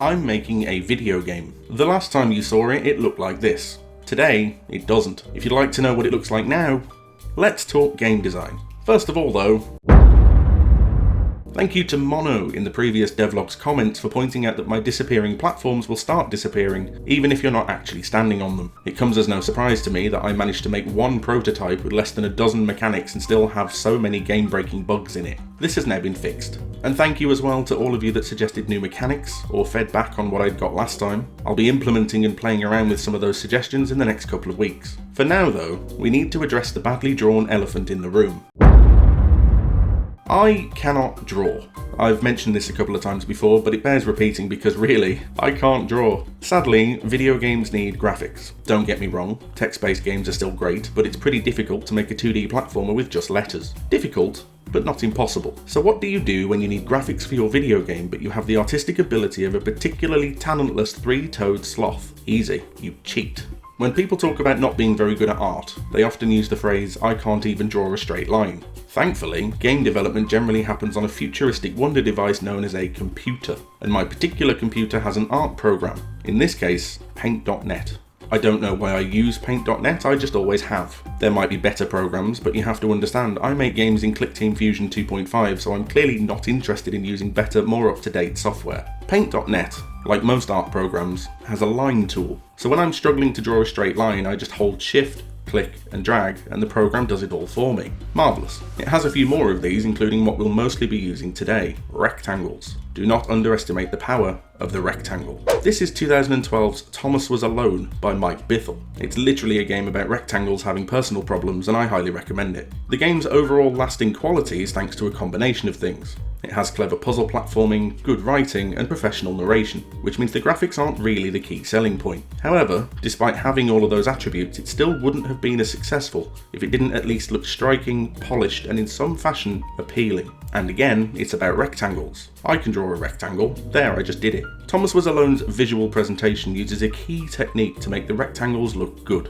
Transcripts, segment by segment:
I'm making a video game. The last time you saw it, it looked like this. Today, it doesn't. If you'd like to know what it looks like now, let's talk game design. First of all though, thank you to Mono in the previous Devlog's comments for pointing out that my disappearing platforms will start disappearing even if you're not actually standing on them. It comes as no surprise to me that I managed to make one prototype with less than a dozen mechanics and still have so many game-breaking bugs in it. This has now been fixed. And thank you as well to all of you that suggested new mechanics or fed back on what I'd got last time. I'll be implementing and playing around with some of those suggestions in the next couple of weeks. For now though, we need to address the badly drawn elephant in the room. I cannot draw. I've mentioned this a couple of times before, but it bears repeating because really, I can't draw. Sadly, video games need graphics. Don't get me wrong, text-based games are still great, but it's pretty difficult to make a 2D platformer with just letters. Difficult, but not impossible. So what do you do when you need graphics for your video game, but you have the artistic ability of a particularly talentless three-toed sloth? Easy, you cheat. When people talk about not being very good at art, they often use the phrase, "I can't even draw a straight line." Thankfully, game development generally happens on a futuristic wonder device known as a computer, and my particular computer has an art program, in this case, Paint.net. I don't know why I use Paint.net, I just always have. There might be better programs, but you have to understand I make games in ClickTeam Fusion 2.5, so I'm clearly not interested in using better, more up-to-date software. Paint.net, like most art programs, has a line tool. So when I'm struggling to draw a straight line, I just hold Shift, click and drag, and the program does it all for me. Marvellous. It has a few more of these, including what we'll mostly be using today, rectangles. Do not underestimate the power of the rectangle. This is 2012's Thomas Was Alone by Mike Bithell. It's literally a game about rectangles having personal problems, and I highly recommend it. The game's overall lasting quality is thanks to a combination of things. It has clever puzzle platforming, good writing, and professional narration, which means the graphics aren't really the key selling point. However, despite having all of those attributes, it still wouldn't have been as successful if it didn't at least look striking, polished, and in some fashion appealing. And again, it's about rectangles. I can draw a rectangle. There, I just did it. Thomas Was Alone's visual presentation uses a key technique to make the rectangles look good.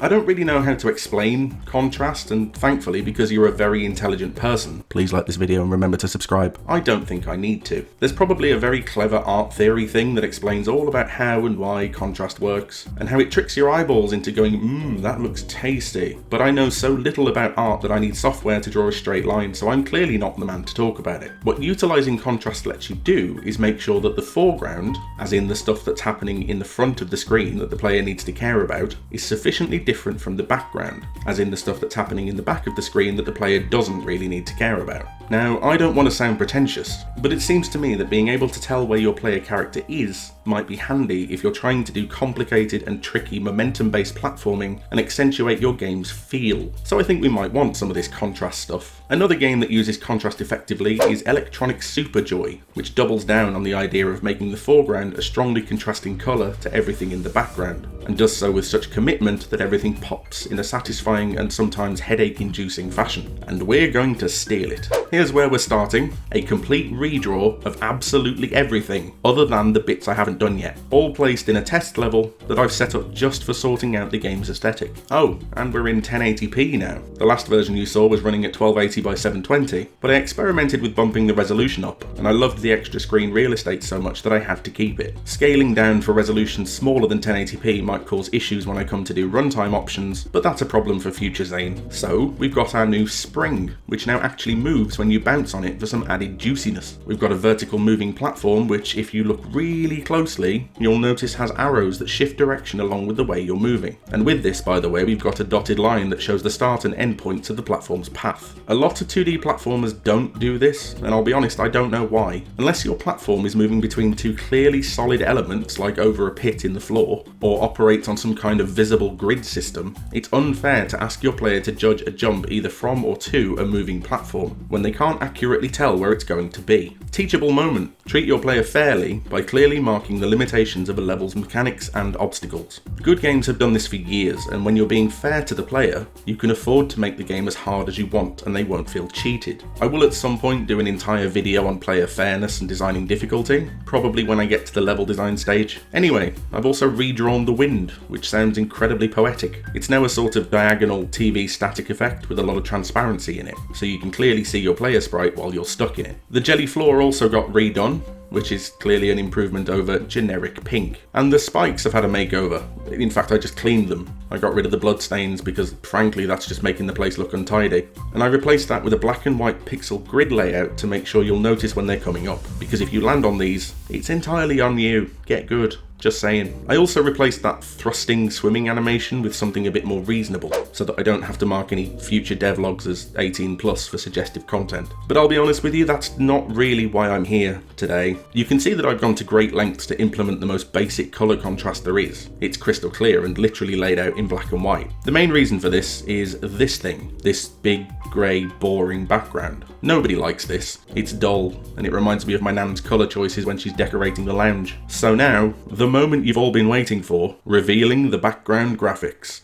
I don't really know how to explain contrast, and thankfully, because you're a very intelligent person, please like this video and remember to subscribe, I don't think I need to. There's probably a very clever art theory thing that explains all about how and why contrast works, and how it tricks your eyeballs into going, that looks tasty. But I know so little about art that I need software to draw a straight line, so I'm clearly not the man to talk about it. What utilising contrast lets you do is make sure that the foreground, as in the stuff that's happening in the front of the screen that the player needs to care about, is sufficiently different from the background, as in the stuff that's happening in the back of the screen that the player doesn't really need to care about. Now, I don't want to sound pretentious, but it seems to me that being able to tell where your player character is might be handy if you're trying to do complicated and tricky momentum-based platforming and accentuate your game's feel. So I think we might want some of this contrast stuff. Another game that uses contrast effectively is Electronic Superjoy, which doubles down on the idea of making the foreground a strongly contrasting colour to everything in the background, and does so with such commitment that everything pops in a satisfying and sometimes headache-inducing fashion. And we're going to steal it. Here's where we're starting, a complete redraw of absolutely everything other than the bits I haven't done yet, all placed in a test level that I've set up just for sorting out the game's aesthetic. Oh, and we're in 1080p now. The last version you saw was running at 1280 by 720, but I experimented with bumping the resolution up, and I loved the extra screen real estate so much that I had to keep it. Scaling down for resolutions smaller than 1080p might cause issues when I come to do runtime options, but that's a problem for future Zane. So, we've got our new spring, which now actually moves when you bounce on it for some added juiciness. We've got a vertical moving platform which, if you look really closely, you'll notice has arrows that shift direction along with the way you're moving. And with this, by the way, we've got a dotted line that shows the start and end points of the platform's path. A lot of 2D platformers don't do this, and I'll be honest, I don't know why. Unless your platform is moving between two clearly solid elements like over a pit in the floor, or operates on some kind of visible grid system, it's unfair to ask your player to judge a jump either from or to a moving platform when they can't accurately tell where it's going to be. Teachable moment. Treat your player fairly by clearly marking the limitations of a level's mechanics and obstacles. Good games have done this for years, and when you're being fair to the player, you can afford to make the game as hard as you want and they won't feel cheated. I will at some point do an entire video on player fairness and designing difficulty, probably when I get to the level design stage. Anyway, I've also redrawn the wind, which sounds incredibly poetic. It's now a sort of diagonal TV static effect with a lot of transparency in it, so you can clearly see your player sprite while you're stuck in it. The jelly floor also got redone, which is clearly an improvement over generic pink. And the spikes have had a makeover. In fact, I just cleaned them. I got rid of the blood stains because, frankly, that's just making the place look untidy. And I replaced that with a black and white pixel grid layout to make sure you'll notice when they're coming up. Because if you land on these, it's entirely on you. Get good. Just saying. I also replaced that thrusting swimming animation with something a bit more reasonable, so that I don't have to mark any future devlogs as 18 plus for suggestive content. But I'll be honest with you, that's not really why I'm here today. You can see that I've gone to great lengths to implement the most basic colour contrast there is. It's crystal clear and literally laid out in black and white. The main reason for this is this thing, this big, grey, boring background. Nobody likes this. It's dull, and it reminds me of my nan's colour choices when she's decorating the lounge. So now, the moment you've all been waiting for, revealing the background graphics.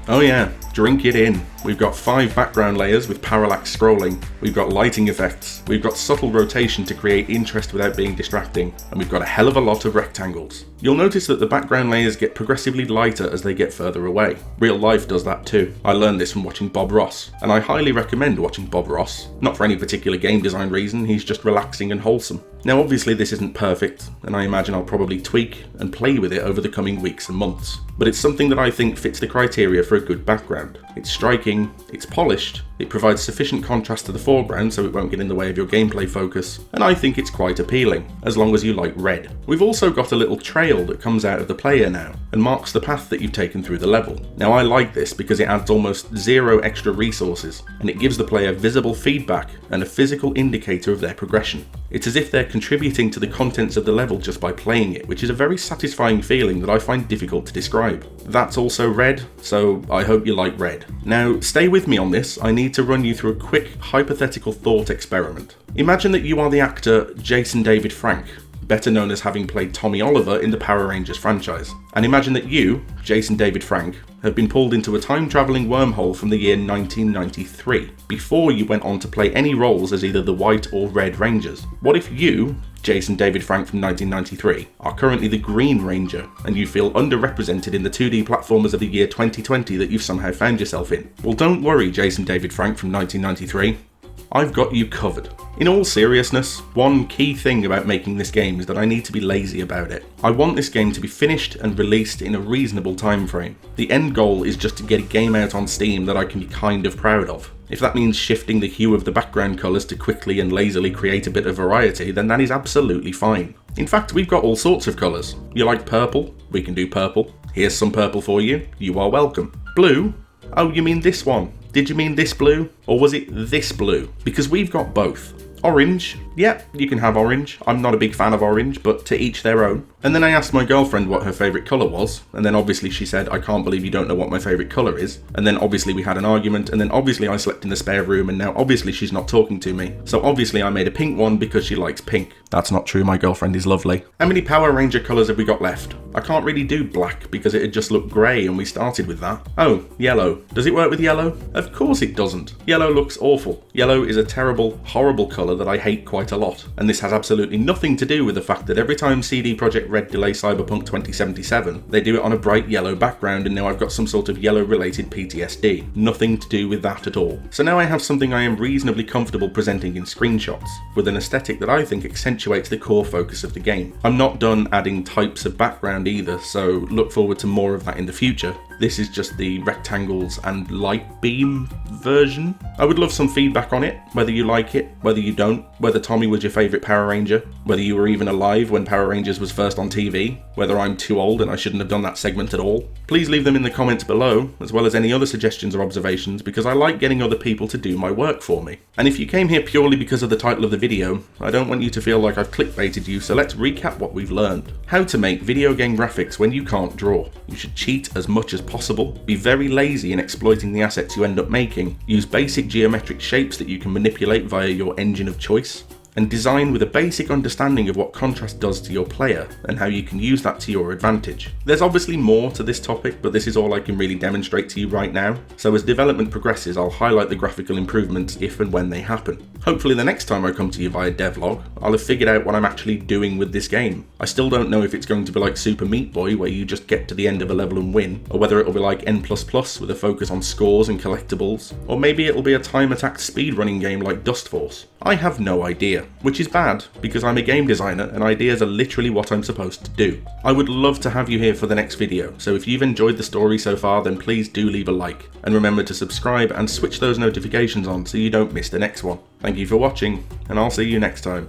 Oh yeah, drink it in. We've got 5 background layers with parallax scrolling, we've got lighting effects, we've got subtle rotation to create interest without being distracting, and we've got a hell of a lot of rectangles. You'll notice that the background layers get progressively lighter as they get further away. Real life does that too. I learned this from watching Bob Ross, and I highly recommend watching Bob Ross. Not for any particular game design reason, he's just relaxing and wholesome. Now obviously this isn't perfect, and I imagine I'll probably tweak and play with it over the coming weeks and months. But it's something that I think fits the criteria for a good background. It's striking, it's polished, it provides sufficient contrast to the foreground so it won't get in the way of your gameplay focus, and I think it's quite appealing, as long as you like red. We've also got a little trail that comes out of the player now, and marks the path that you've taken through the level. Now I like this because it adds almost 0 extra resources, and it gives the player visible feedback and a physical indicator of their progression. It's as if they're contributing to the contents of the level just by playing it, which is a very satisfying feeling that I find difficult to describe. That's also red, so I hope you like red. Now, stay with me on this, I need to run you through a quick hypothetical thought experiment. Imagine that you are the actor Jason David Frank, better known as having played Tommy Oliver in the Power Rangers franchise. And imagine that you, Jason David Frank, have been pulled into a time-travelling wormhole from the year 1993, before you went on to play any roles as either the White or Red Rangers. What if you, Jason David Frank from 1993, are currently the Green Ranger, and you feel underrepresented in the 2D platformers of the year 2020 that you've somehow found yourself in? Well, don't worry, Jason David Frank from 1993. I've got you covered. In all seriousness, one key thing about making this game is that I need to be lazy about it. I want this game to be finished and released in a reasonable time frame. The end goal is just to get a game out on Steam that I can be kind of proud of. If that means shifting the hue of the background colours to quickly and lazily create a bit of variety, then that is absolutely fine. In fact, we've got all sorts of colours. You like purple? We can do purple. Here's some purple for you. You are welcome. Blue? Oh, you mean this one? Did you mean this blue? Or was it this blue? Because we've got both. Orange? Yeah, you can have orange. I'm not a big fan of orange, but to each their own. And then I asked my girlfriend what her favourite colour was, and then obviously she said, I can't believe you don't know what my favourite colour is. And then obviously we had an argument, and then obviously I slept in the spare room, and now obviously she's not talking to me. So obviously I made a pink one because she likes pink. That's not true, my girlfriend is lovely. How many Power Ranger colours have we got left? I can't really do black because it'd just look grey and we started with that. Oh, yellow. Does it work with yellow? Of course it doesn't. Yellow looks awful. Yellow is a terrible, horrible colour that I hate quite a lot. And this has absolutely nothing to do with the fact that every time CD Projekt Red delay Cyberpunk 2077, they do it on a bright yellow background, and now I've got some sort of yellow related PTSD. Nothing to do with that at all. So now I have something I am reasonably comfortable presenting in screenshots, with an aesthetic that I think accentuates the core focus of the game. I'm not done adding types of background either, so look forward to more of that in the future. This is just the rectangles and light beam version. I would love some feedback on it, whether you like it, whether you don't, whether Tommy was your favourite Power Ranger, whether you were even alive when Power Rangers was first on TV, whether I'm too old and I shouldn't have done that segment at all. Please leave them in the comments below, as well as any other suggestions or observations, because I like getting other people to do my work for me. And if you came here purely because of the title of the video, I don't want you to feel like I've clickbaited you, so let's recap what we've learned. How to make video game graphics when you can't draw. You should cheat as much as possible, be very lazy in exploiting the assets you end up making, use basic geometric shapes that you can manipulate via your engine of choice, and design with a basic understanding of what contrast does to your player and how you can use that to your advantage. There's obviously more to this topic, but this is all I can really demonstrate to you right now, so as development progresses I'll highlight the graphical improvements if and when they happen. Hopefully the next time I come to you via Devlog, I'll have figured out what I'm actually doing with this game. I still don't know if it's going to be like Super Meat Boy where you just get to the end of a level and win, or whether it'll be like N++ with a focus on scores and collectibles, or maybe it'll be a time-attacked speedrunning game like Dust Force. I have no idea, which is bad because I'm a game designer and ideas are literally what I'm supposed to do. I would love to have you here for the next video, so if you've enjoyed the story so far then please do leave a like, and remember to subscribe and switch those notifications on so you don't miss the next one. Thank you for watching, and I'll see you next time.